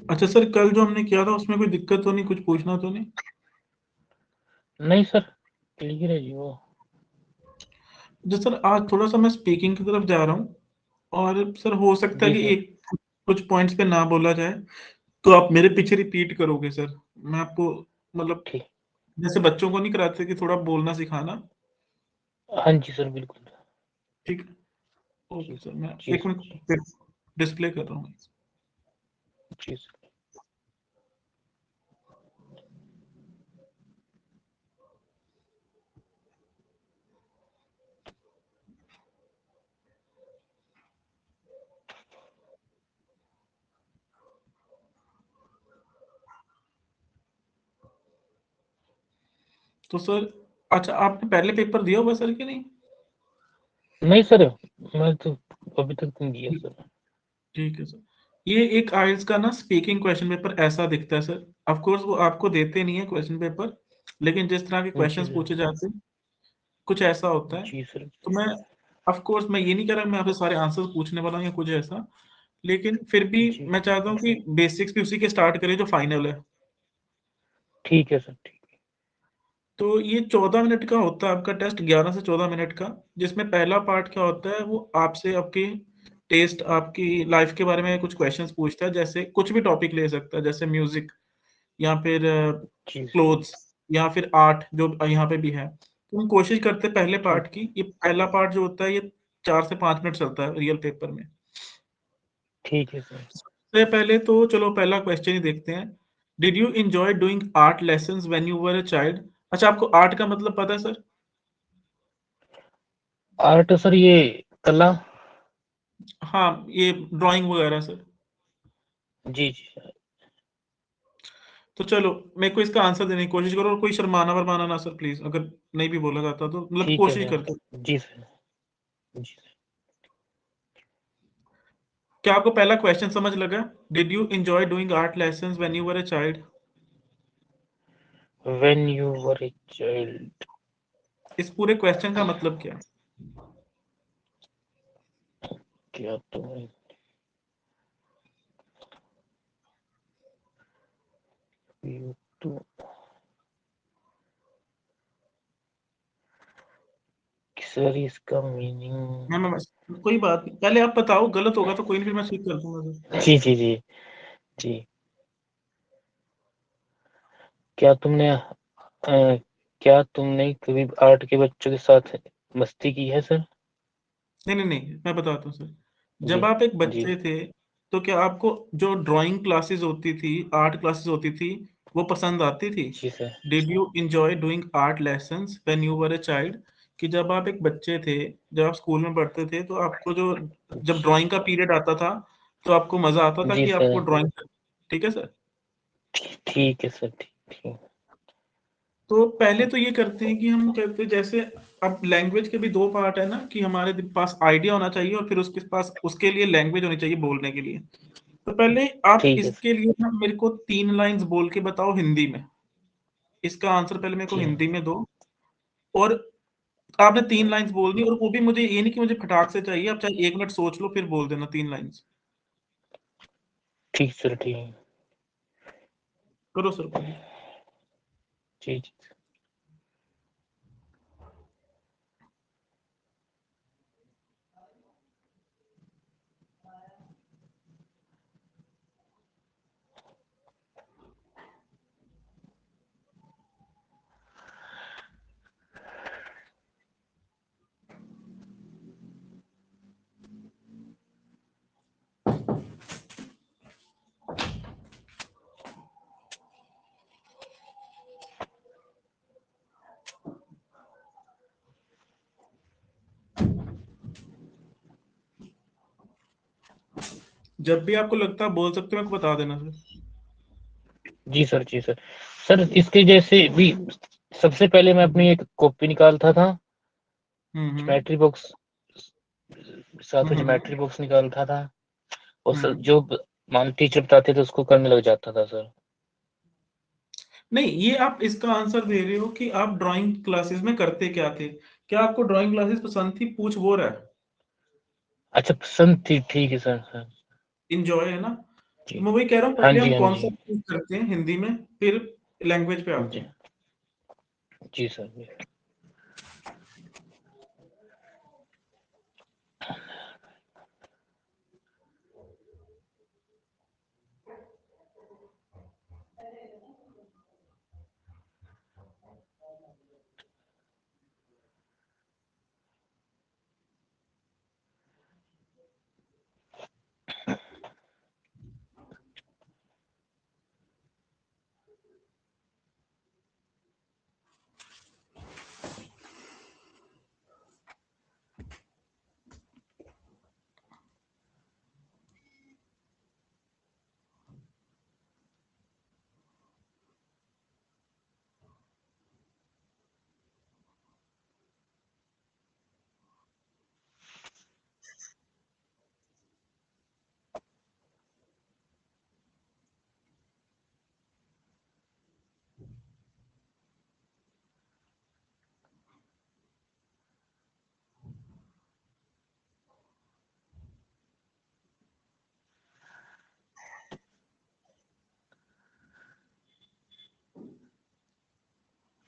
अच्छा सर, कल जो हमने किया था उसमें कोई दिक्कत तो नहीं, कुछ पूछना तो नहीं? नहीं सर, क्लियर है जी वो। जो सर आज थोड़ा सा मैं स्पीकिंग की तरफ जा रहा हूँ, और सर हो सकता है जी कि सर। एक कुछ पॉइंट्स पे ना बोला जाए, तो आप मेरे पीछे रिपीट करोगे सर। मैं आपको मतलब ठीक। जैसे बच्चों को नहीं कराते कि थोड़ा बोलना सिखाना। हाँ जी सर, बिल्कुल। ठीक है, ओके जी सर, मैं जी एक सर। जी मिनट डिस्प्ले कर रहा हूँ। जी सर। तो सर, अच्छा आपने पहले पेपर दिया हुआ सर कि नहीं? नहीं सर, मैं तो अभी तक नहीं दिया सर। ठीक है सर। ये एक आइल्स का ना स्पीकिंग क्वेश्चन पेपर ऐसा दिखता है सर। ऑफ कोर्स वो आपको देते नहीं है क्वेश्चन पेपर, लेकिन जिस तरह के जी क्वेश्चंस सर। पूछे जाते हैं कुछ ऐसा होता है। जी सर। तो मैं ऑफ कोर्स मैं ये नहीं कह रहा मैं आपसे सारे आंसर्स पूछने वाला हूँ या कुछ ऐसा, लेकिन फिर भी जी मैं चाहता हूँ कि बेसिक्स भी उसी के स्टार्ट करें जो फाइनल है। ठीक है सर। ठीक। तो ये 14 मिनट का होता है आपका टेस्ट, 11 से 14 मिनट का, जिसमें पहला पार्ट क्या होता है, वो आपसे आपकी टेस्ट, आपकी लाइफ के बारे में कुछ क्वेश्चंस पूछता है। जैसे कुछ भी टॉपिक ले सकता है, जैसे म्यूजिक या फिर जी क्लोथ्स या फिर आर्ट जो यहाँ पे भी है। तो हम कोशिश करते हैं पहले ठीक। पार्ट की। ये पहला पार्ट जो होता है ये 4 से 5 मिनट चलता है रियल पेपर में। ठीक है सर। सबसे पहले तो चलो पहला क्वेश्चन ही देखते हैं। Did you enjoy doing art lessons when you were a child? अच्छा, आपको आर्ट का मतलब पता है सर? आर्ट सर, ये कला। हाँ, ये ड्राइंग वगैरह सर। जी जी सर। तो चलो मेरे को इसका आंसर देने की कोशिश करो, और कोई शर्माना वरमाना ना सर प्लीज, अगर नहीं भी बोला जाता तो मतलब ठीक है कोशिश सर। करते। जी सर। जी क्या आपको पहला क्वेश्चन समझ लगा? Did you enjoy doing art lessons when you were a child? Sir. When you were a child. इस पूरे क्वेश्चन का मतलब क्या है? क्या तुम्हें you to सर इसका मीनिंग। कोई बात नहीं, पहले आप बताओ, गलत होगा तो कोई नहीं, फिर मैं ठीक कर दूंगा सर। जी जी जी। जी। क्या तुमने क्या तुमने कभी आर्ट के बच्चों के साथ मस्ती की है सर? नहीं नहीं नहीं, मैं बताता हूँ सर। जी जब आप एक जी। बच्चे थे, तो क्या आपको जो ड्राइंग क्लासेस होती थी, आर्ट क्लासेस होती थी, वो पसंद आती थी? जी sir. Did you enjoy doing art lessons when you were a child? कि जब आप एक बच्चे थे, जब आप स्कूल में पढ़ते थे, तो आपको जो जब जी ड्राइंग का पीरियड आता था, तो आपको मजा आता था जी कि आपको सर। ड्राइंग। ठीक है सर। ठीक है सर। ठीक ठीक। तो पहले तो ये करते हैं कि हम कहते हैं जैसे, अब लैंग्वेज के भी दो पार्ट है ना, कि हमारे पास आइडिया होना चाहिए और फिर उसके पास उसके लिए लैंग्वेज होनी चाहिए बोलने के लिए। तो पहले आप ठीक है सर। इसके लिए ना मेरे को 3 लाइंस बोल के बताओ हिंदी में। इसका आंसर पहले मेरे को जी हिंदी में दो। और आपने 3 लाइंस बोलनी, और वो भी मुझे ये नहीं कि मुझे फटाक से चाहिए, आप चाहे 1 मिनट सोच लो फिर बोल देना 3 लाइंस। ठीक सर। ठीक। करो सर कोशिश। जी जी। जब भी आपको लगता है बोल सकते हो, मेरे को बता देना सर। जी सर। जी सर। सर इसके जैसे भी सबसे पहले मैं अपनी एक कॉपी निकालता था, हम्म। ज्योमेट्री बॉक्स, साथ में हम्म। ज्योमेट्री बॉक्स निकालता था, और सर हम्म। जो मान टीचर बताते थे उसको करने लग जाता था सर। नहीं, ये आप इसका आंसर दे रहे हो कि आप ड्राइंग क्लासेस में करते क्या थे। क्या आपको ड्राइंग क्लासेस पसंद थी, पूछ वो रहा है। अच्छा, पसंद थी। ठीक है सर। सर। इंजॉय है ना? जी मैं वही कह रहा हूँ, हाँ पहले जी हम हाँ जी कॉन्सेप्ट यूज करते हैं हिंदी में, फिर लैंग्वेज पे आते जी हैं। जी सर जी।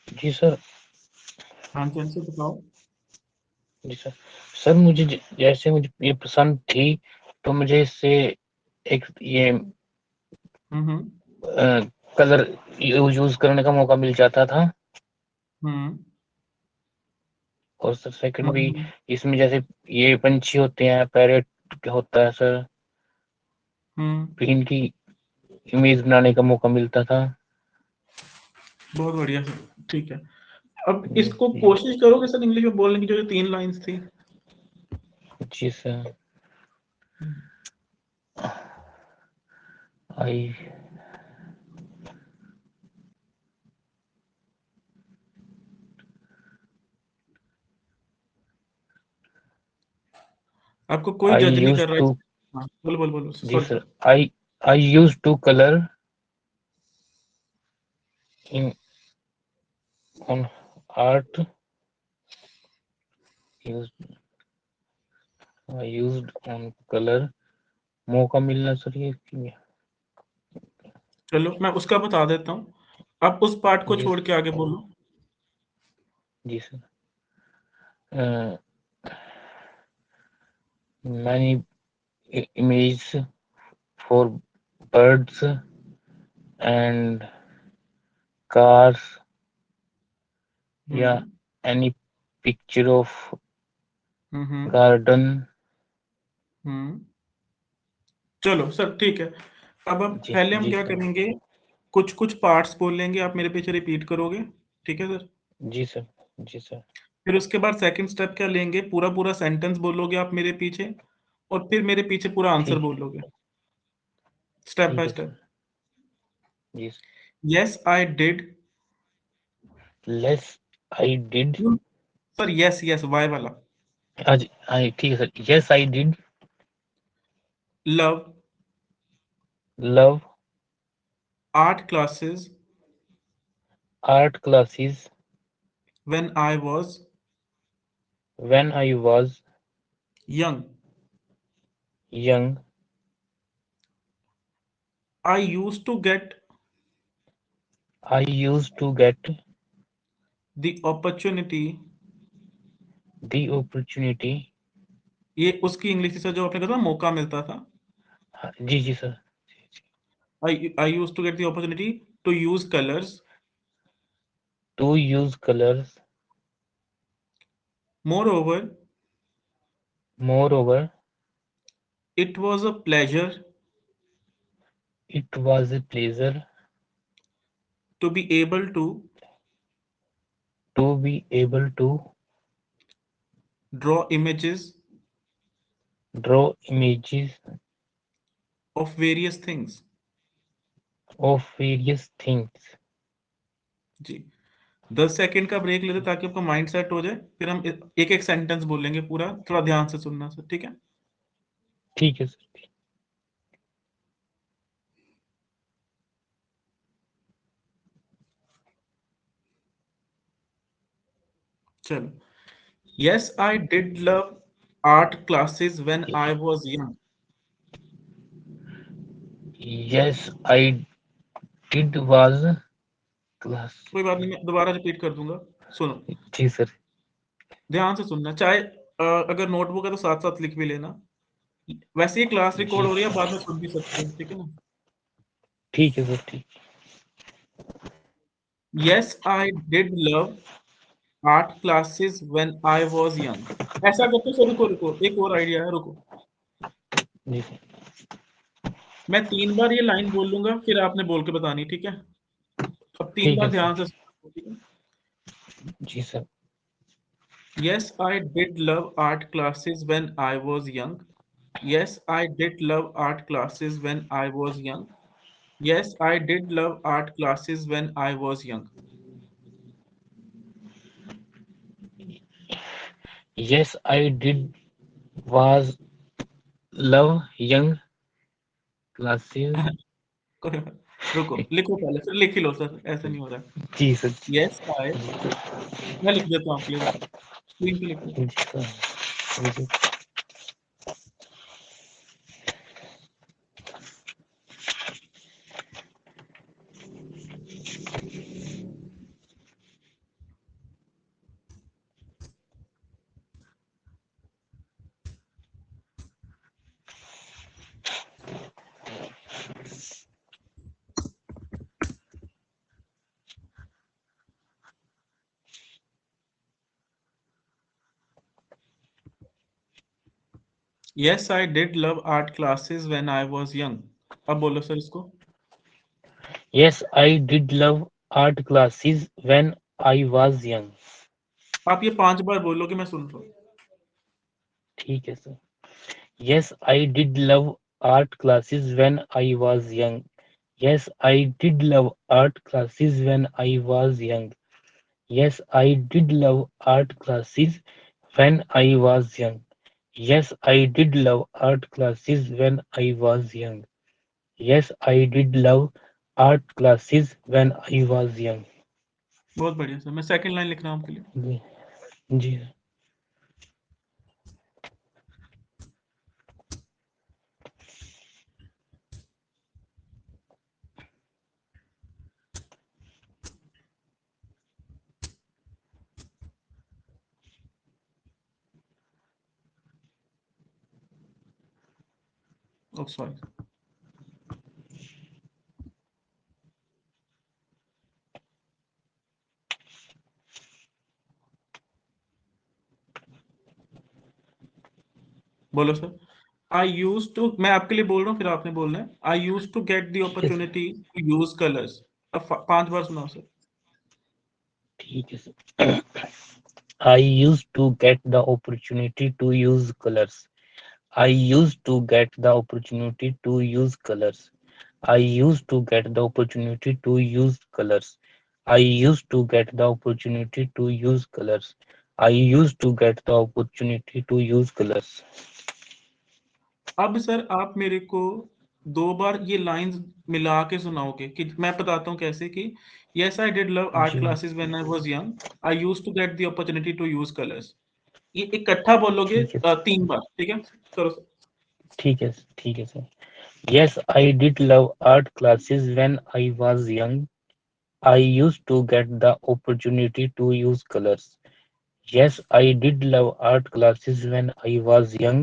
जी सर। हाँ जी, आंसर बताओ। जी सर। सर मुझे जैसे मुझे ये पसंद थी, तो मुझे इससे एक ये हम्म। कलर यूज करने का मौका मिल जाता था। हम्म। और सर सेकंड भी, हम्म। इसमें जैसे ये पंछी होते हैं, पैरेट होता है सर, हम्म। तो इनकी इमेज बनाने का मौका मिलता था। बहुत बढ़िया सर, ठीक है। अब जी इसको जी कोशिश करोगे सर इंग्लिश में बोलने की, जो ये 3 लाइंस थी। जी सर। आई आपको कोई आई जज नहीं यूज कर रहा टू है। हाँ, बोलो बोलो बोलो, जी sorry sir. Sir. I use to colour in on art use used on colour, मौका मिलना सर ये चलो मैं उसका बता देता हूँ, आप उस पार्ट को जी छोड़ के आगे बोलो। जी sir. Many image for birds and cars, या hmm. Any picture of hmm. Garden. Hmm. चलो सर, ठीक है। अब हम जी पहले हम जी क्या सर। करेंगे, कुछ कुछ पार्ट्स बोल लेंगे, आप मेरे पीछे रिपीट करोगे, ठीक है सर। जी सर। जी सर। फिर उसके बाद सेकंड स्टेप क्या लेंगे, पूरा पूरा सेंटेंस बोलोगे आप मेरे पीछे, और फिर मेरे पीछे पूरा आंसर ठीक बोलोगे, स्टेप ठीक बाय है स्टेप। सर। जी sir. Yes I did. Less I did. Sir yes yes, Y वाला। आज आई ठीक है sir. Yes I did love love art classes art classes when I was when I was young. Young. I used to get I used to get the opportunity. The opportunity. ये उसकी English थी sir, जो आपने कहा था मौका मिलता था। जी जी sir. I used to get the opportunity to use colours. To use colours. Moreover, moreover, it was a pleasure it was a pleasure to be able to to be able to draw images draw images of various things. Of various things. जी, 10 second का break लेते ताकि आपका mind set हो जाए, फिर हम एक एक सेंटेंस बोलेंगे पूरा, थोड़ा ध्यान से सुनना सर, ठीक है। ठीक है सर। चलो, yes I did love art classes when I was young. Yes, I did was class. कोई बात नहीं, मैं दोबारा रिपीट कर दूंगा, सुनो जी सर। ध्यान से सुनना, चाहे अगर नोटबुक है तो साथ साथ लिख भी लेना। वैसे ये क्लास रिकॉर्ड जी हो रही है, बाद में सुन भी सकते हो, ठीक है ना। ठीक है सर, ठीक। Yes I did love art classes when I was young. ऐसा करते सर, रुको रुको, एक और आइडिया है, रुको। जी सर। मैं 3 बार ये लाइन बोल लूंगा, फिर आपने बोल के बतानी, ठीक है। अब तीन ठीक बार है सर। ध्यान से सुनो, ठीक है। जी sir. Yes, I did love art classes when I was young. Yes, I did love art classes when I was young. Yes, I did love art classes when I was young. Yes, I did was love young classes. रुको, लिखो पहले, फिर लिख ही लो sir, ऐसे नहीं हो रहा। जी sir. Yes, I, मैं लिख देता हूँ आपके लिए, रुको, स्क्रीन पे लिख लो। जी सर। जी। Yes, I did love art classes when I was young. अब बोलो सर इसको। Yes, I did love art classes when I was young. आप ये 5 बार बोलोगे, मैं सुन रहा हूँ। ठीक है sir. Yes, I did love art classes when I was young. Yes, I did love art classes when I was young. Yes, I did love art classes when I was young. Yes, I did love art classes when I was young. Yes, I did love art classes when I was young. बहुत बढ़िया sir, मैं second line लिख रहा हूँ आपके लिए। जी। जी। Oh sorry. बोलो सर। आई यूज टू, मैं आपके लिए बोल रहा हूँ, फिर आपने बोलना है। I use to get the ठीक है sir. Opportunity to use colours. अब 5 बार सुनाओ सर। ठीक है sir. I used to get the opportunity to use colors. I used to get the opportunity to use colors. I used to get the opportunity to use colors. I used to get the opportunity to use colors. I used to get the opportunity to use colors. अब sir आप मेरे को 2 बार ये lines मिला के सुनाओगे, कि मैं बताता हूँ कैसे, कि yes I did love art जी classes when I was young. I use to get the opportunity to use colours. ये इकट्ठा बोलोगे ठीक है। 3 बार, ठीक है। करो सर। ठीक है। ठीक है sir. Yes, I did love art classes when I was young. I used to get the opportunity to use colors. Yes, I did love art classes when I was young.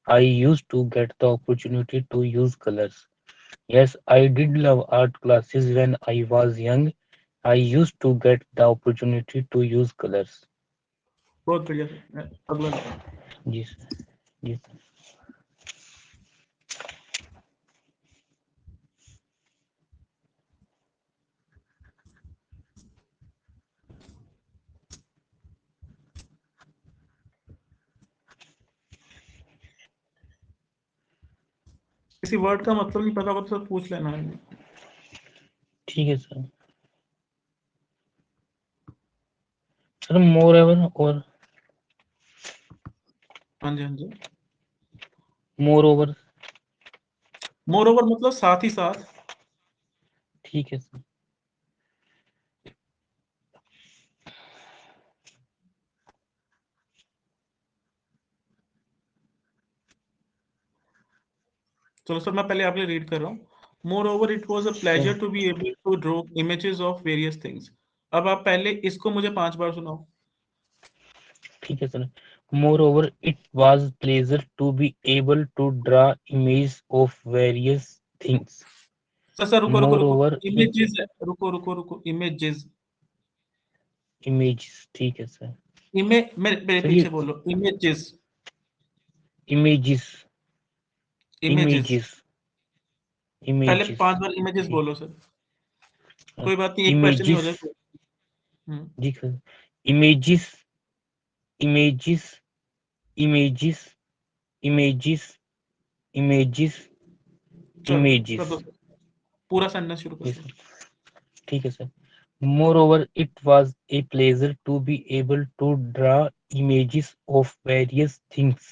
I used to get the opportunity to use colors. Yes, I did love art classes when I was young. I used to get the opportunity to use colors. बहुत बढ़िया sir, अगला लिखो। जी sir. जी sir. किसी word का मतलब नहीं पता होगा तो सर पूछ लेना है। ठीक है सर। सर मोर एवर और हाँ जी, हाँ जी। More over. मोर ओवर मतलब साथ ही साथ। ठीक है सर। चलो सर, मैं पहले आपके लिए रीड कर रहा हूँ। Moreover, it was a pleasure Sure. to be able to draw images of various things. अब आप पहले इसको मुझे 5 बार सुनाओ। ठीक है sir. Moreover, it was pleasure to be able to draw images of various things. Sir रुको रुको रुको, Moreover, it इमेजेस है, रुको रुको रुको, इमेजेस, images, ठीक है सर। मेरे सर ये पीछे बोलो, इमेजेस, images, इमेजेस। images, पहले images, 5 बार इमेजेस जी बोलो सर। कोई बात नहीं, एक क्वेश्चन ही हो images, जाएगा। जी sir. images, images, images, images, images, चलो कर images, दो सर, पूरा सेंटेंस शुरू कर जी दो। सर। ठीक है sir. Moreover, it was a pleasure to be able to draw images of various things.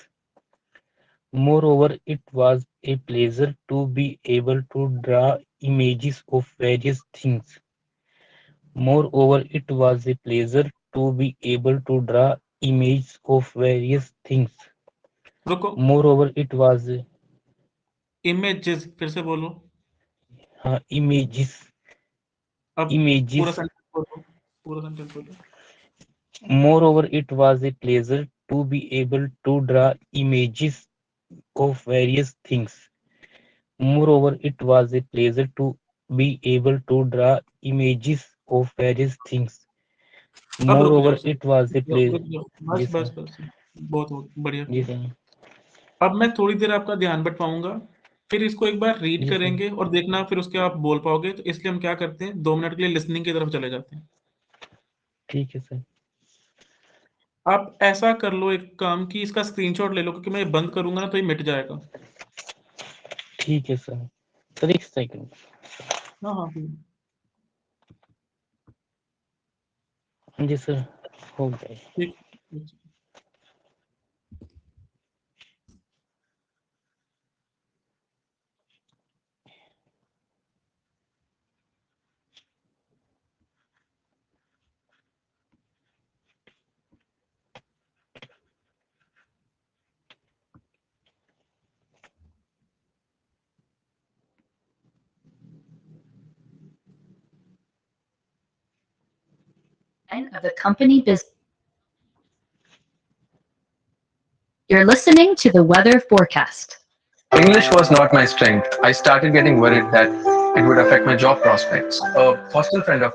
Moreover, it was a pleasure to be able to draw images of various things. Moreover, it was a pleasure to be able to draw images of various things. रुको, Moreover, it was images फिर से बोलो। images, अब पूरा images. Sentence बोलो, पूरा sentence बोलो। Moreover, it was a pleasure to be able to draw images of various things. Moreover, it was a pleasure to be able to draw images of various things. अब रुक जाओ Moreover, sir, it was a pleasure. रुक जाओ, जी बस sir, बस बस, बहुत हो बढ़िया जी किया। सर, अब मैं थोड़ी देर आपका ध्यान बटवाऊंगा, फिर इसको एक बार रीड जी सर, करेंगे और देखना फिर उसके आप बोल पाओगे, तो इसलिए हम क्या करते हैं, 2 मिनट के लिए लिसनिंग की तरफ चले जाते हैं। ठीक है सर, आप ऐसा कर लो एक काम की, इसका स्क्रीनशॉट ले लो, क्योंकि मैं ये बंद करूंगा ना तो ये मिट जाएगा। ठीक है सर। सर एक सेकंड। हाँ हाँ जी सर, हो गया। ठीक ठीक। Of the company business. You're listening to the weather forecast. English was not my strength. I started getting worried that it would affect my job prospects. A hostel friend of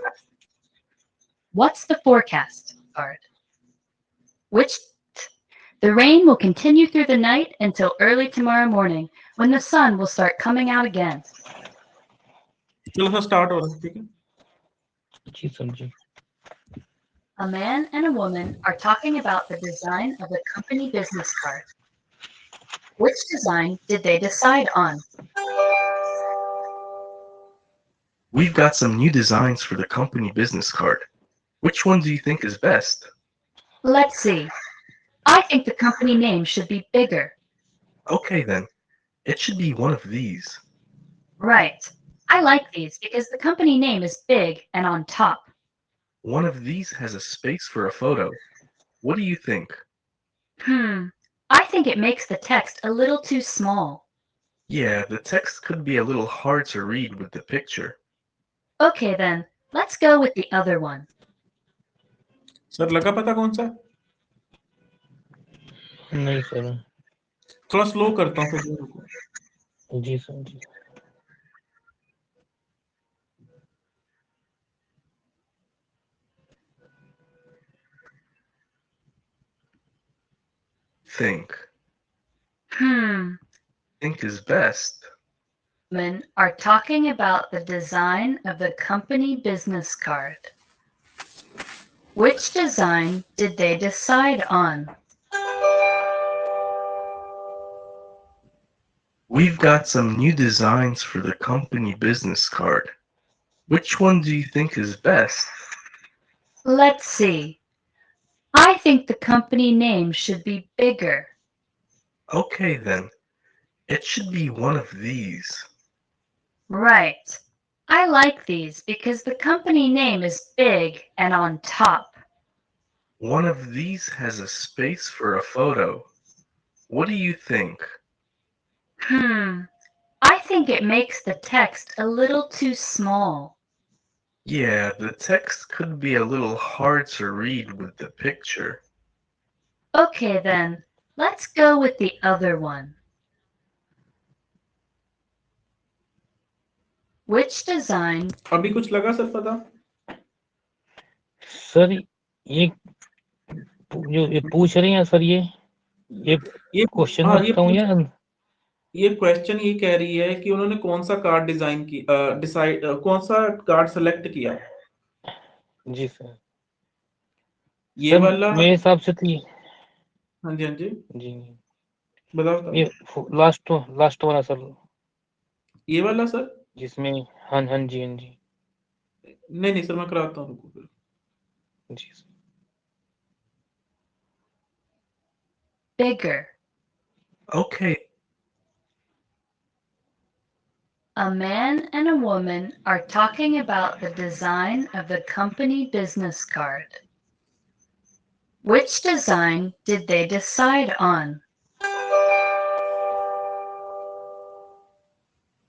What's the forecast card? The rain will continue through the night until early tomorrow morning, when the sun will start coming out again. चलो sir start हो रहा है, ठीक है। जी sir, जी। A man and a woman are talking about the design of the company business card. Which design did they decide on? We've got some new designs for the company business card. Which one do you think is best? Let's see. I think the company name should be bigger. Okay then, it should be one of these. Right. I like these because the company name is big and on top. One of these has a space for a photo. What do you think? I think it makes the text a little too small. Yeah, the text could be a little hard to read with the picture. Okay then, let's go with the other one. Sir लगा पता कौन सा? नहीं sir. थोड़ा slow करता हूँ फिर, रुको। जी सर, जी। Think. Think is best. Men are talking about the design of the company business card. Which design did they decide on? We've got some new designs for the company business card. Which one do you think is best? Let's see. I think the company name should be bigger. Okay then, it should be one of these. Right. I like these because the company name is big and on top. One of these has a space for a photo. What do you think? I think it makes the text a little too small. Yeah, the text could be a little hard to read with the picture. Okay then, let's go with the other one. Which design अभी कुछ लगा sir पता? Sir ये जो ये पूछ रहे हैं सर ये ये क्वेश्चन हाँ, रखता हूँ या ये क्वेश्चन ये कह रही है कि उन्होंने कौन सा कार्ड डिजाइन की डिसाइड कौन सा कार्ड सेलेक्ट किया? जी सर ये सर वाला? मेरे हिसाब से तो हाँ जी, हाँ जी, जी बताओ ये लास्ट वाला सर ये वाला सर? जिसमें हाँ जी नहीं सर, मैं कराता हूँ, रुको फिर। जी sir bigger? Okay, A man and a woman are talking about the design of the company business card. Which design did they decide on?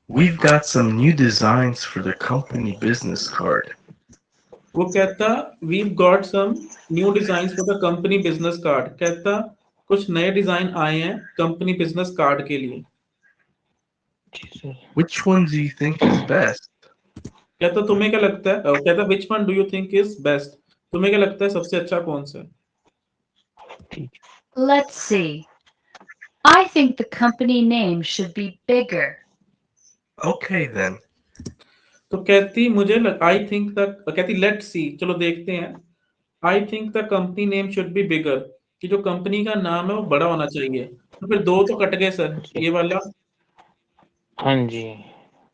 we've got some new designs for the company business card. वो कहता we've got some new designs for the company business card, कहता कुछ नए design आए हैं company business card के लिए। जी sir Which one do you think is best? कहता तुम्हें क्या लगता है, कहता which one do you think is best, तुम्हें क्या लगता है सबसे अच्छा कौन सा है? ठीक Let's see. I think the company name should be bigger. Okay then. तो कहती मुझे आई थिंक द कहती लेट्स सी, चलो देखते हैं। I think the company name should be bigger, कि जो कंपनी का नाम है वो बड़ा होना चाहिए। तो फिर दो तो कट गए सर, जी ये वाला हाँ जी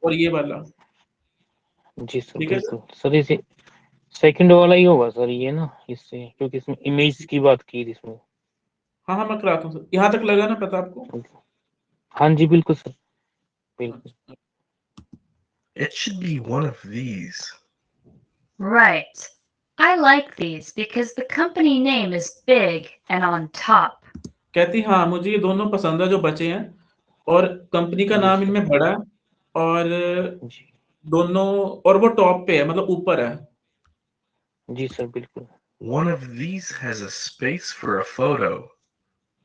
और ये वाला। जी सर ठीक है सर, बिल्कुल सर इसे सेकंड वाला ही होगा सर ये ना इससे क्योंकि इसमें इमेज की बात की थी इसमें हाँ मैं कराता हूँ सर, यहाँ तक लगा ना पता आपको? हाँ जी बिल्कुल सर बिल्कुल It should be one of these. Right. I like these because the company name is big and on top. कहती हाँ मुझे ये दोनों पसंद है जो बचे हैं, और कंपनी का जी नाम सर इनमें बड़ा है, और जी दोनों, और वो टॉप पे है, मतलब ऊपर है। जी सर बिल्कुल One of these has a space for a photo.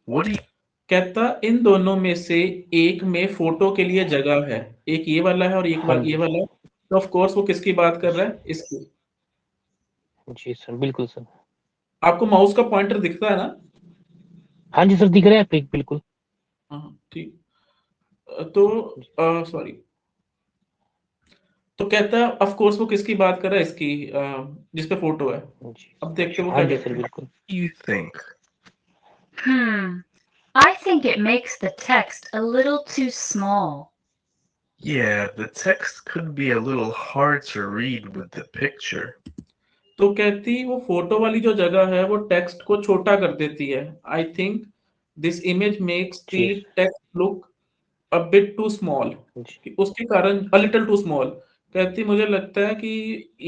What do you कहता इन दोनों में से एक में फोटो के लिए जगह है, एक ये वाला है और एक हाँ ये जी वाला है। तो ऑफ कोर्स वो किसकी बात कर रहा है? इसकी। जी सर बिल्कुल सर आपको माउस का पॉइंटर दिखता है ना? हाँ जी सर दिख रहा है बिल्कुल हाँ ठीक। तो सॉरी, तो कहता है ऑफ कोर्स वो किसकी बात कर रहा है? इसकी, जिस पे फोटो है। जी अब देखते हैं वो हाँ क्या जी कहते सर हैं। बिल्कुल think? I think it makes the text a little too small. Yeah, the text could be a little hard to read with the picture. तो कहती वो फोटो वाली जो जगह है वो टेक्स्ट को छोटा कर देती है। I think this image makes the जी text look a bit too small, जी उसके कारण अ लिटिल टू स्मॉल। कहती मुझे लगता है कि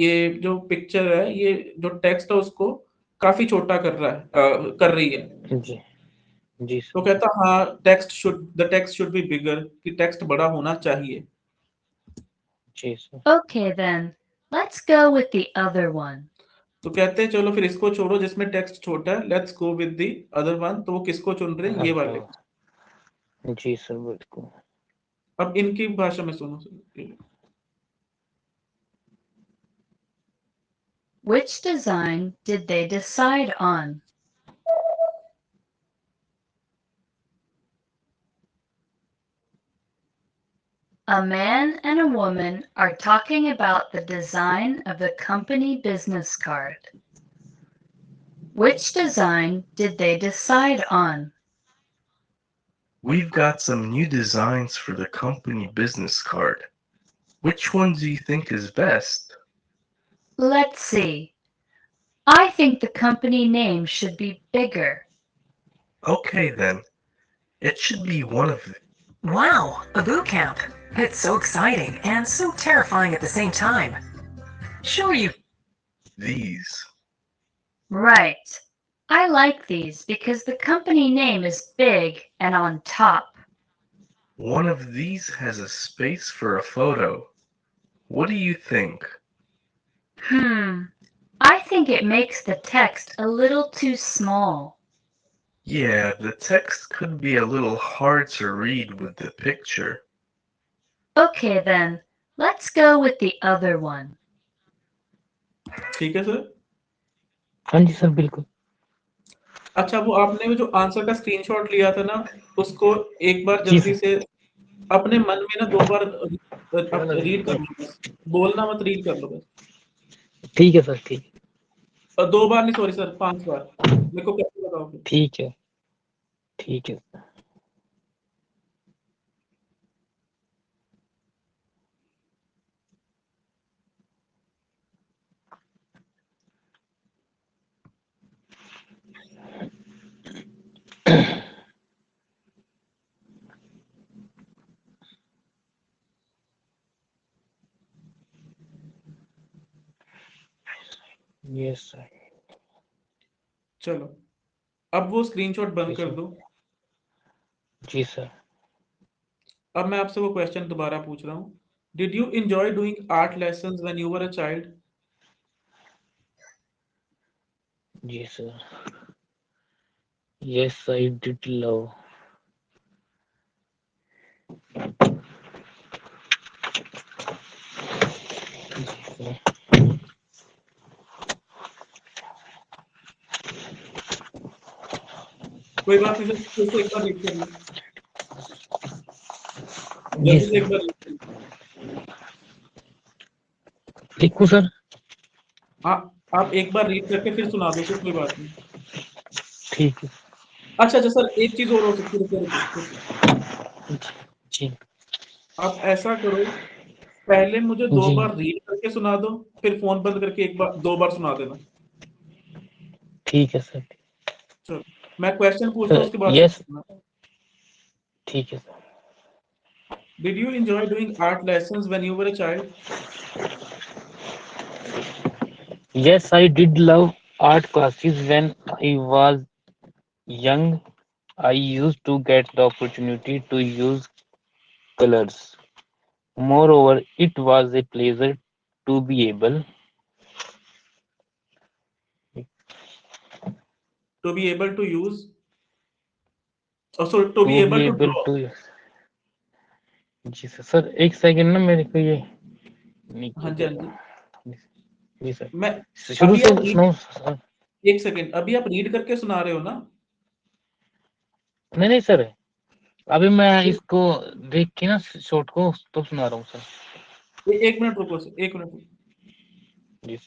ये जो पिक्चर है, ये जो टेक्स्ट है उसको काफी छोटा कर रहा है, कर रही है। जी जी तो सर कहता हाँ the text should be bigger, कि टेक्स्ट बड़ा होना चाहिए। जी sir Okay then, let's go with the other one. तो कहते हैं चलो फिर इसको छोड़ो जिसमें टेक्स्ट छोटा है, let's go with the other one. तो वो किसको चुन रहे हैं? ये वाले। हाँ जी सर बिल्कुल अब इनकी भाषा में सुनो। Which design did they decide on? A man and a woman are talking about the design of the company business card. Which design did they decide on? We've got some new designs for the company business card. Which one do you think is best? Let's see. I think the company name should be bigger. Okay then. It should be one of Wow, a boot camp. It's so exciting and so terrifying at the same time. Sure, you these. Right. I like these because the company name is big and on top. One of these has a space for a photo. What do you think? I think it makes the text a little too small. Yeah, the text could be a little hard to read with the picture. Okay then, let's go with the other one. ठीक है sir. हाँ जी sir बिल्कुल। अच्छा, वो आपने वो जो आंसर का स्क्रीनशॉट लिया था ना, उसको एक बार जी जल्दी सर। से अपने मन में ना 2 बार रीड कर लो बस, बोलना मत, रीड कर लो बस। ठीक है सर ठीक। और 2 बार नहीं, सॉरी सर, 5 बार। मेरे को कैसे बताओगे? ठीक है ठीक है। Yes sir. चलो, अब वो स्क्रीनशॉट बंद कर दो। जी सर। अब मैं आपसे वो क्वेश्चन दोबारा पूछ रहा हूँ। Did you enjoy doing art lessons when you were a child? जी sir. Yes I did love. कोई बात नहीं सर, फिर से एक बार रीड कर लो। जी जल्दी से एक सर। बार रीड कर लो। लिखूं सर? आप एक बार रीड करके फिर सुना दो, फिर कोई बात नहीं। ठीक है। अच्छा सर, एक चीज और हो सकती है, रुको। जी आप ऐसा करो, पहले मुझे 2 जी बार रीड करके सुना दो, फिर फोन बंद करके 2 बार सुना देना। ठीक है सर। चलो, मैं क्वेश्चन पूछता हूँ, उसके बाद यस सुना। ठीक है sir. Did you enjoy doing art lessons when you were a child? Yes, I did love art classes when I was young. I used to get the opportunity to use colors. Moreover, it was a pleasure to be able to be able to use, to be able to draw. to जी sir. एक second ना मेरे को ये हाँ जी, हाँ जी। जी sir. मैं शुरू अभी से आप रीड, सुनाऊं सर? एक सेकंड, अभी आप रीड करके सुना रहे हो ना? नहीं नहीं सर, अभी मैं इसको देख के ना शॉर्ट को तो सुना रहा हूँ सर। एक मिनट रुको सर, एक मिनट रुको। जी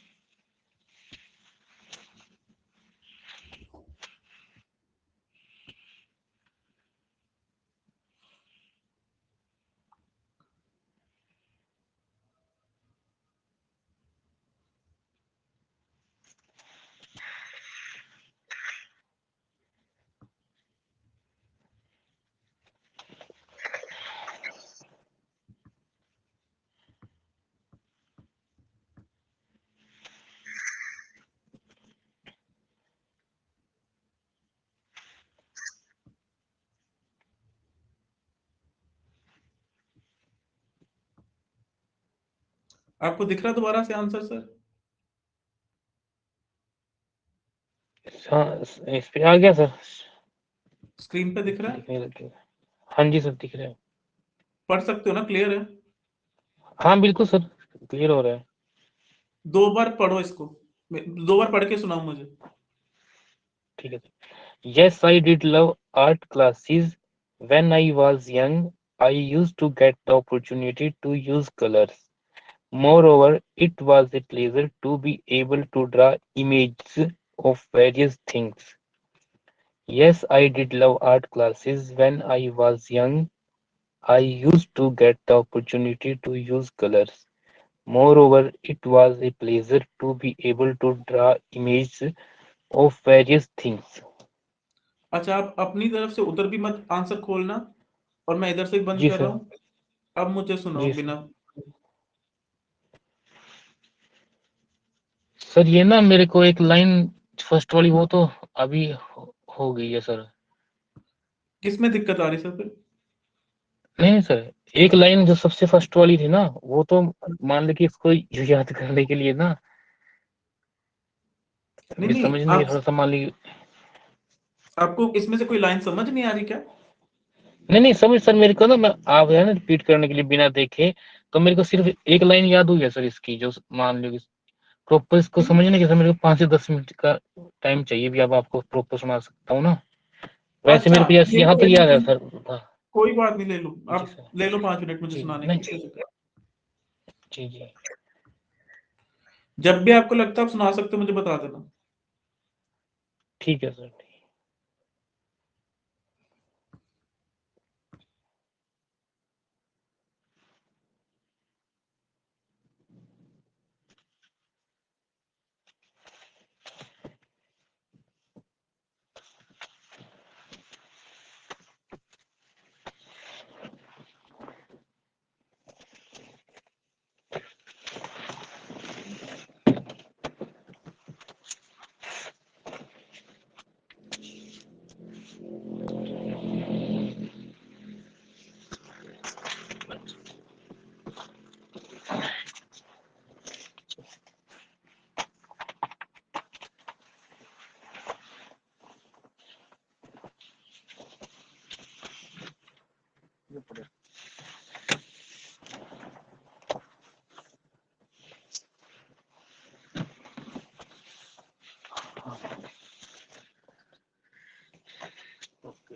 आपको दिख रहा दोबारा से आंसर सर? हाँ, इस पे आ गया सर। स्क्रीन पे दिख रहा है? दिखने लग गया। हाँ जी सर दिख रहा है। पढ़ सकते हो ना? क्लियर है? हाँ बिल्कुल सर, क्लियर हो रहा है। 2 बार पढ़ो इसको, 2 बार पढ़ के सुनाओ मुझे। ठीक है sir. Yes, I did love art classes when I was young. I used to get the opportunity to use colors. Moreover, it was a pleasure to be able to draw images of various things. Yes, I did love art classes when I was young. I used to get the opportunity to use colors. Moreover, it was a pleasure to be able to draw images of various things. अच्छा, आप अपनी तरफ से उधर भी मत answer खोलना, और मैं इधर से भी बंद जी कर रहा सर। हूँ। अब मुझे सुनाओ जी सर। बिना। सर ये ना मेरे को एक लाइन फर्स्ट वाली वो तो अभी हो गई है सर। किसमें दिक्कत आ रही है सर फिर? नहीं सर, एक लाइन जो सबसे फर्स्ट वाली थी ना, वो तो मान लो कि इसको याद करने के लिए ना, नहीं अभी नहीं समझने की आप, थोड़ा सा मान ली। आपको इसमें से कोई लाइन समझ नहीं आ रही क्या? नहीं नहीं समझ सर, मेरे को ना, मैं आप है ना रिपीट करने के लिए बिना देखे, तो मेरे को सिर्फ एक लाइन याद हुई है सर इसकी, जो मान लो कि प्रॉपर इसको समझने के सर मेरे को 5 से 10 मिनट का टाइम चाहिए भी, अब आपको प्रॉपर सुना सकता हूँ ना। वैसे अच्छा मेरे को जैसे ले यहाँ लो तक ले लो याद है सर। हाँ, कोई बात नहीं, ले लो जी आप, सर। ले लो 5 मिनट मुझे जी सुनाने नहीं, के लिए। जी जी जब भी आपको लगता है आप सुना सकते हो, मुझे बता देना। ठीक है सर। ओके।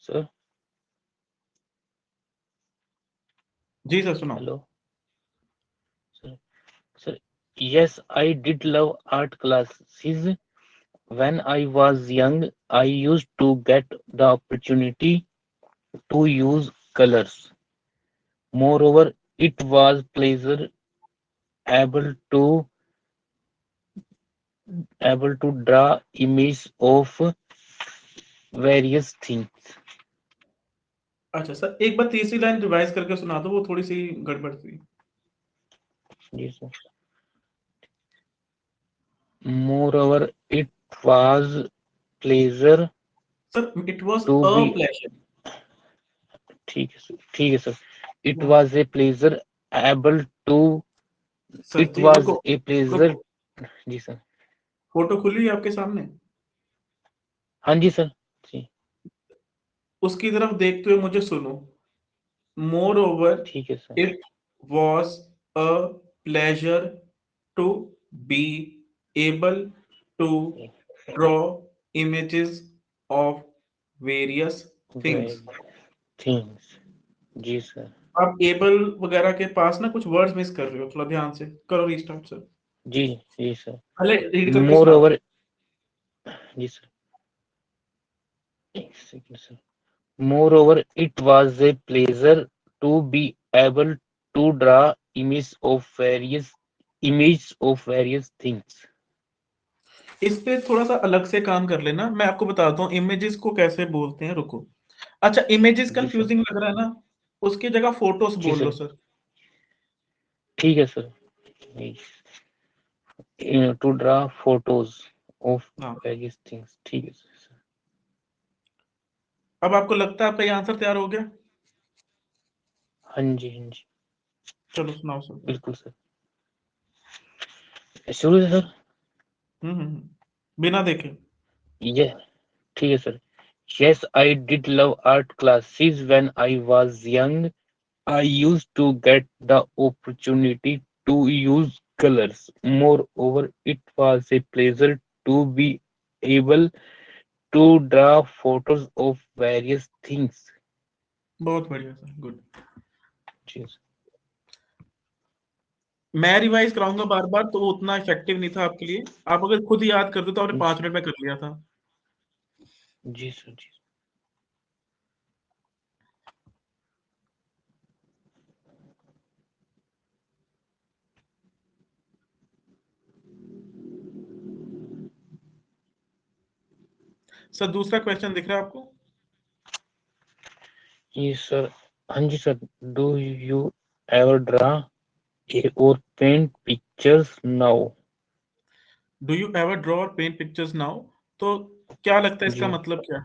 सर जी सर, सुनाओ। Hello sir sir yes, I did love art classes when I was young. I used to get the opportunity to use colors. Moreover, it was pleasure able to draw images of various things. अच्छा sir, एक बार तीसरी line revise करके सुना दो, वो थोड़ी सी गड़बड़ थी। जी sir. Moreover, it was pleasure sir, it was to a be pleasure. ठीक है sir. It was a pleasure able to sir it जी was रुको, a pleasure रुको, जी सर। फोटो खुली है आपके सामने, हाँ जी सर जी उसकी तरफ देखते हुए मुझे सुनो। मोर ओवर, ठीक है sir. It was a pleasure to be able to draw images of various things। Things जी सर। आप एबल वगैरह के पास ना कुछ वर्ड्स मिस कर रहे हो, थोड़ा ध्यान से करो रीस्टार्ट सर। जी जी सर। पहले रीड करके मोर सुनाओ। ओवर जी सर, एक second sir. Moreover it was a pleasure to be able to draw image of various things. इस पे थोड़ा सा अलग से काम कर लेना, मैं आपको बताता हूँ इमेजेस को कैसे बोलते हैं, रुको। अच्छा, इमेजेस जी सर। कंफ्यूजिंग लग रहा है ना, उसकी जगह फोटोस जी बोल लो सर सर। ठीक है sir. To draw photos of हाँ, वेरियस थिंग्स ठीक है सर। अब आपको लगता है आपका ये आंसर तैयार हो गया? हाँ जी हाँ जी चलो सुनाओ सर। बिल्कुल सर। शुरू से सर। बिना देखे। ये ठीक है sir. Yes, I did love art classes when I was young. I used to get the opportunity to use colors. Moreover, it was a pleasure to be able to draw photos of various things. बहुत बढ़िया sir, good. Cheers. मैं revise कराऊंगा बार बार तो वो उतना effective नहीं था आपके लिए। आप अगर खुद याद करते तो आपने 5 मिनट में कर लिया था। जी सर जी। सर दूसरा क्वेश्चन दिख रहा है आपको? जी सर। हाँ जी sir. Do you ever draw or paint pictures now? Do you ever draw और पेंट पिक्चर्स नाउ? तो क्या लगता है इसका जी मतलब क्या है?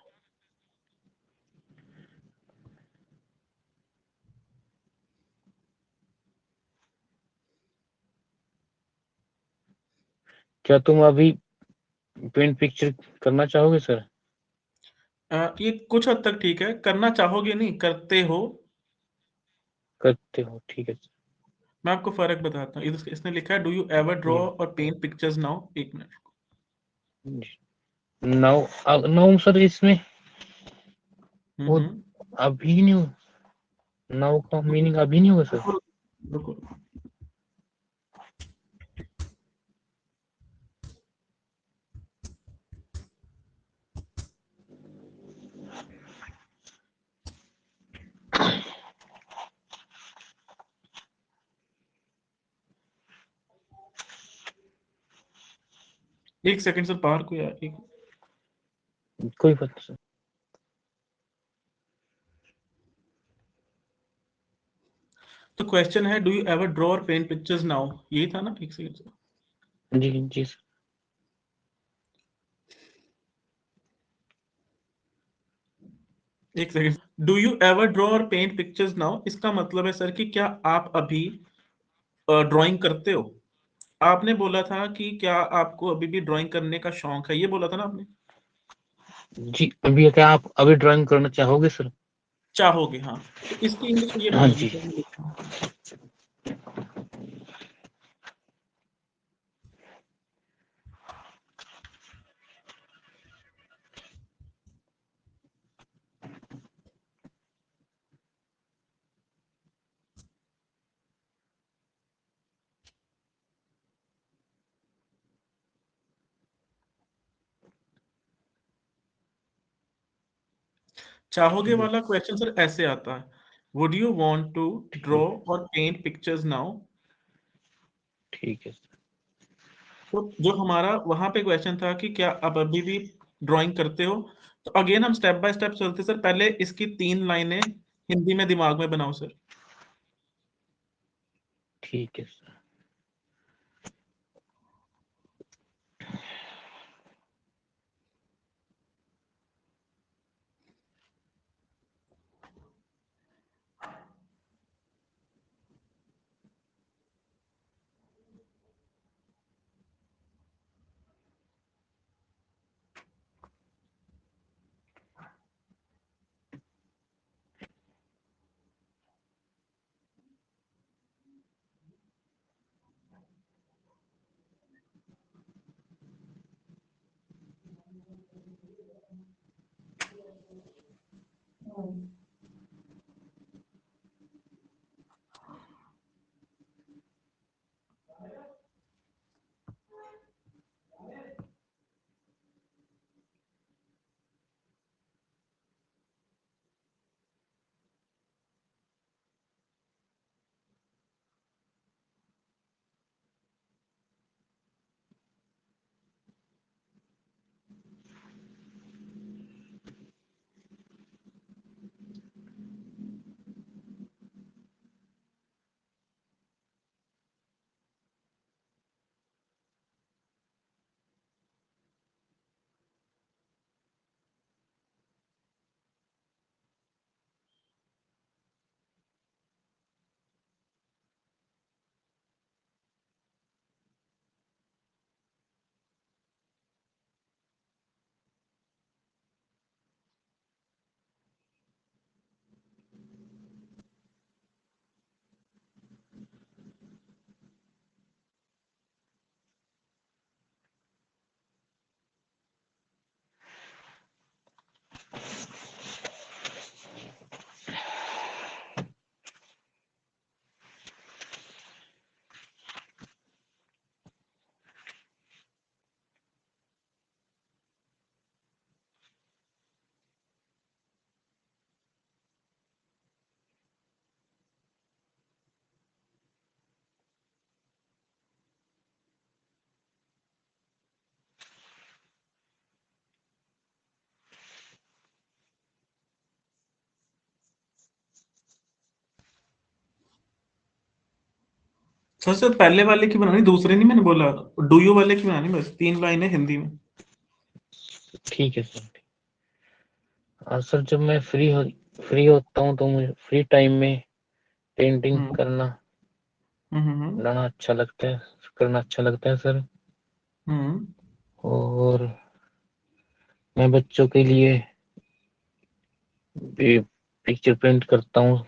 क्या तुम अभी पेंट पिक्चर करना चाहोगे सर? ये कुछ हद तक ठीक है, करना चाहोगे नहीं, करते हो। करते हो ठीक है सर। मैं आपको फर्क बताता हूँ, इसने लिखा है डू यू एवर ड्रॉ और पेंट पिक्चर्स नाउ। एक मिनट। नाउ नाउ सर इसमें वो हम्म। अभी नहीं हो। नाउ का मीनिंग अभी नहीं होगा सर। रुको, रुको। एक सेकंड सर, बाहर को यार एक। कोई बात नहीं सर। तो क्वेश्चन है डू यू एवर ड्रॉ और पेंट पिक्चर्स नाउ, यही था ना? एक सेकंड सर। जी जी सर। एक second. Do you ever draw और पेंट पिक्चर्स नाउ, इसका मतलब है सर कि क्या आप अभी ड्राइंग करते हो? आपने बोला था कि क्या आपको अभी भी ड्राइंग करने का शौक है, ये बोला था ना आपने? जी अभी क्या आप अभी ड्राइंग करना चाहोगे सर? चाहोगे, हाँ। तो इसकी इंग्लिश में ये हाँ बनेगी जी। सर, मैं लिखता हूँ। चाहोगे वाला क्वेश्चन सर ऐसे आता है, would you want to draw और पेंट पिक्चर्स नाउ? ठीक है सर। तो जो हमारा वहां पे क्वेश्चन था कि क्या आप अभी भी ड्राइंग करते हो, तो अगेन हम स्टेप बाय स्टेप चलते सर। पहले इसकी 3 लाइनें हिंदी में दिमाग में बनाओ सर। ठीक है सर। सर पहले वाले की बनानी, दूसरे नहीं मैंने बोला, डू यू वाले की बनानी, बस 3 लाइनें हिंदी में। ठीक है सर। सर जब मैं फ्री होता हूँ तो मुझे फ्री टाइम में पेंटिंग हम्म बनाना अच्छा लगता है, करना अच्छा लगता है सर। हम्म और मैं बच्चों के लिए भी पिक्चर पेंट करता हूँ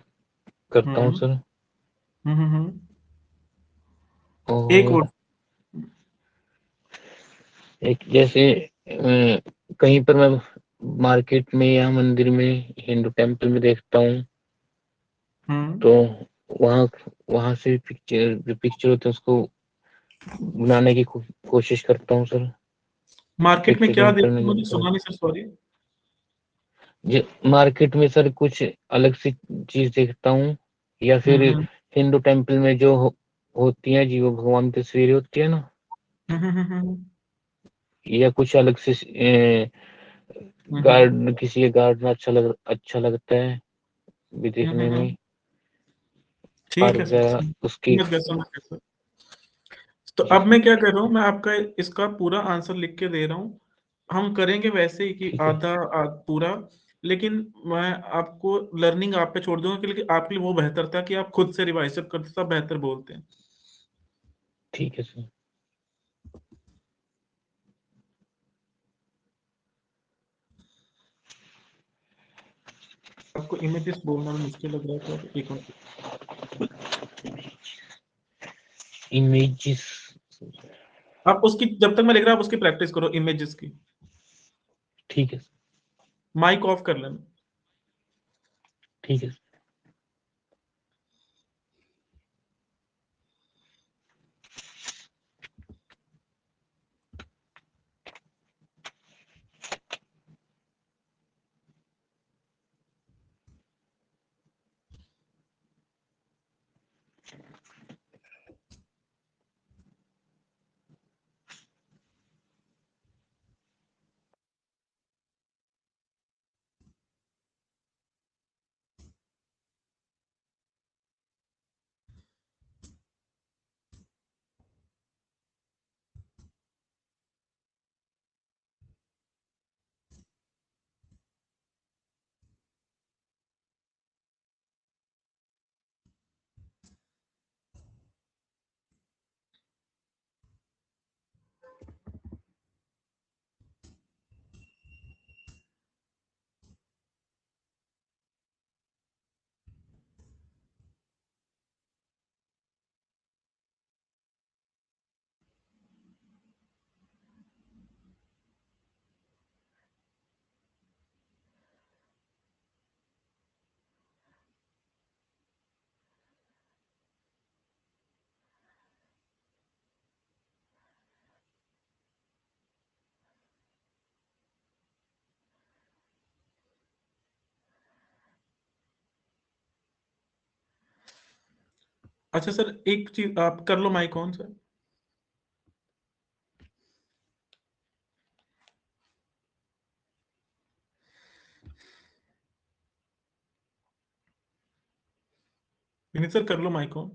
सर। हम्म। एक और और एक जैसे कहीं पर मैं मार्केट में या मंदिर में हिंदू टेम्पल में देखता हूँ तो वहाँ वहाँ से पिक्चर जो पिक्चर होते हैं उसको बनाने की कोशिश करता हूँ सर। मार्केट में पिक्चर क्या पेंट करने देखते हो, मुझे लगता हूँ। सुना नहीं सर, सॉरी। ये मार्केट में सर कुछ अलग सी चीज देखता हूँ या फिर हम्म हिंदू टेम्पल में जो होती है जी वो भगवान की तस्वीरें होती है ना, हम्म या कुछ अलग से गार्डन किसी का गार्डन अच्छा लगता है भी देखने में। ठीक पार्क है सर, वगैरह उसकी। समझ गया सर। तो जी अब सर। मैं क्या कर रहा हूँ, मैं आपका इसका पूरा आंसर लिख के दे रहा हूँ। हम करेंगे वैसे ही कि ठीक है। पूरा, लेकिन मैं आपको लर्निंग आप पे छोड़ दूंगा, क्योंकि आपके लिए वो बेहतर था कि आप खुद से रिवाइज करते, सब बेहतर बोलते हैं। ठीक है सर। आपको इमेजेस बोलना में मुश्किल लग रहा है तो एक मिनट। इमेजेस। आप उसकी, जब तक मैं लिख रहा हूँ आप उसकी प्रैक्टिस करो, इमेजेस की। ठीक है सर। माइक ऑफ कर लेना। ठीक है। अच्छा सर, एक चीज आप कर लो mic on sir. Vineet sir कर लो माइक ऑन।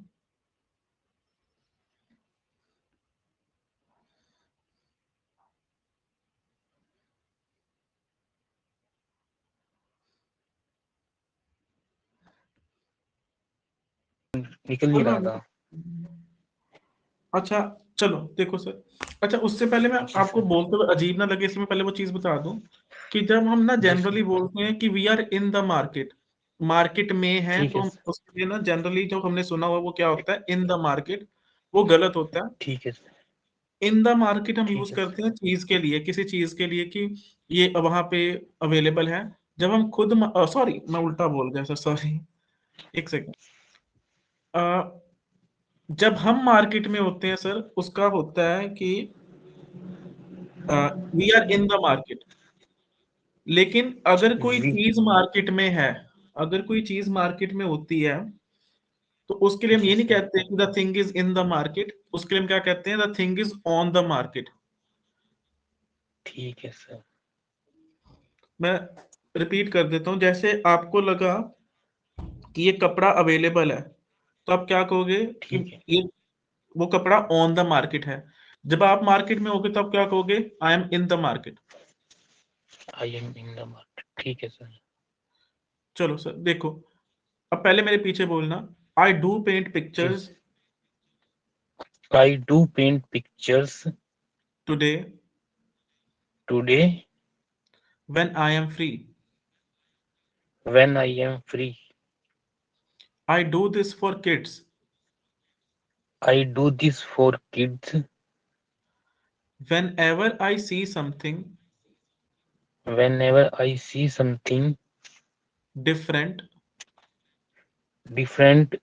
निकल नहीं रहा था। अच्छा चलो देखो सर, अच्छा उससे पहले मैं जी आपको सर। बोलते हुए अजीब ना लगे, इसमें पहले वो चीज बता दूं कि जब हम ना जी सर। जनरली बोलते हैं कि we are in the market, market में है, ठीक तो है हम सर। उसके लिए ना जनरली जो हमने सुना हुआ वो क्या होता है, इन द मार्केट, वो गलत होता है। ठीक है सर। इन द मार्केट हम यूज ठीक है करते सर। हैं चीज के लिए, किसी चीज के लिए कि ये वहां पे अवेलेबल है। जब हम खुद, सॉरी मैं उल्टा बोल गया सर, सॉरी, एक सेकंड। जब हम मार्केट में होते हैं सर, उसका होता है कि we are in the market. लेकिन अगर कोई वी चीज मार्केट में है, अगर कोई चीज मार्केट में होती है, तो उसके लिए हम जी ये नहीं सर। कहते कि the thing is in the market, उसके लिए हम क्या कहते हैं, the thing is on the market. ठीक है सर। मैं रिपीट कर देता हूँ, जैसे आपको लगा कि ये कपड़ा अवेलेबल है, तो आप क्या कहोगे कि ठीक है। ये वो कपड़ा ऑन द मार्केट है। जब आप मार्केट में होगे तो आप क्या कहोगे, I am in the market. I am in the market. ठीक है सर। चलो सर देखो, अब पहले मेरे पीछे बोलना, आई डू पेंट जी। Pictures I do paint pictures today today when I am free. When I am free. I do this for kids I do this for kids whenever I see something whenever I see something different different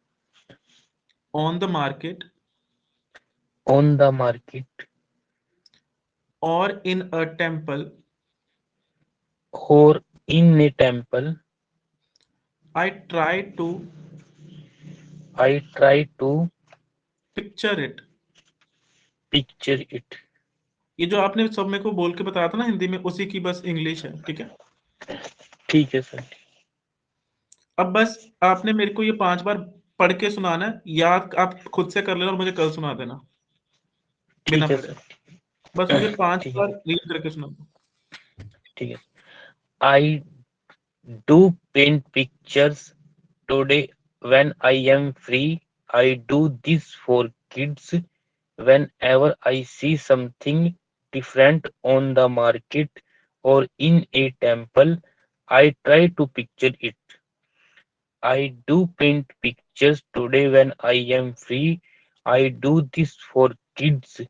on the market on the market or in a temple. or in a temple. I try to I try to picture it. picture it. ये जो आपने सब मेरे को बोल के बताया था ना हिंदी में, उसी की बस इंग्लिश है, ठीक है। ठीक है सर। अब बस आपने मेरे को ये 5 बार पढ़ के सुनाना है, याद आप खुद से कर लेना और मुझे कल सुना देना बिना ठीक है पढ़े। सर। बस मुझे 5 ठीक है बार सर। रीड करके सुना दो। ठीक है। I do paint pictures today when I am free. I do this for kids whenever I see something different on the market or in a temple. I try to picture it. I do paint pictures today when I am free. I do this for kids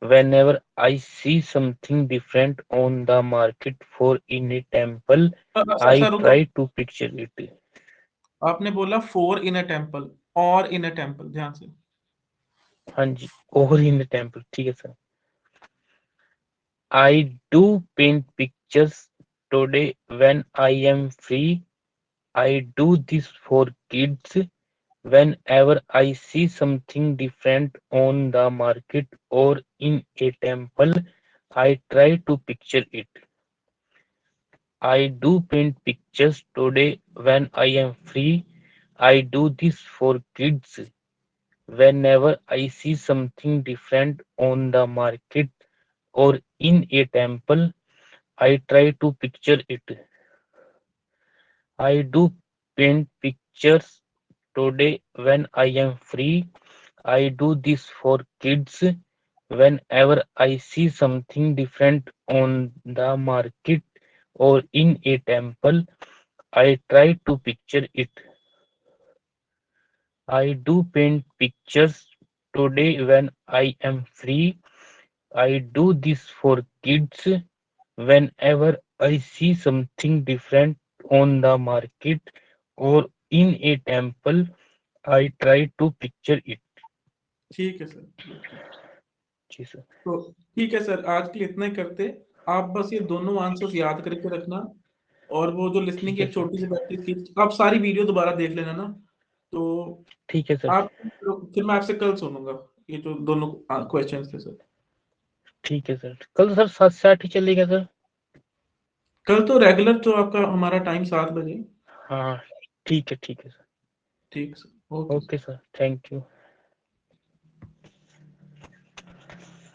whenever I see something different on the market for in a temple. अच्छा I रुको, try to picture it. आपने बोला four in a temple और इन a temple, ध्यान से। हाँ जी, or in a temple. ठीक है sir. I do paint pictures today when I am free. I do this for kids whenever I see something different on the market or in a temple. I try to picture it. I do paint pictures today when I am free. I do this for kids whenever I see something different on the market or in a temple. I try to picture it. I do paint pictures today when I am free. I do this for kids whenever I see something different on the market or in a temple. I try to picture it. I do paint pictures today when I am free. I do this for kids whenever I see something different on the market or in a temple. I try to picture it. ठीक है sir. जी sir. तो ठीक है sir, आज के लिए इतना ही करते। आप बस ये दोनों आंसर्स याद करके रखना, और वो जो लिसनिंग ठीक की है एक सर। छोटी सी प्रैक्टिस की, आप सारी वीडियो दोबारा देख लेना ना, तो ठीक है सर। आप फिर मैं आपसे कल सुनूंगा ये जो दोनों क्वेश्चंस थे सर। ठीक है सर, कल सर 7 ही चलेगा सर। कल तो रेगुलर जो आपका हमारा टाइम 7 बजे। हाँ ठीक है सर। ठीक sir, okay. Okay sir, thank you.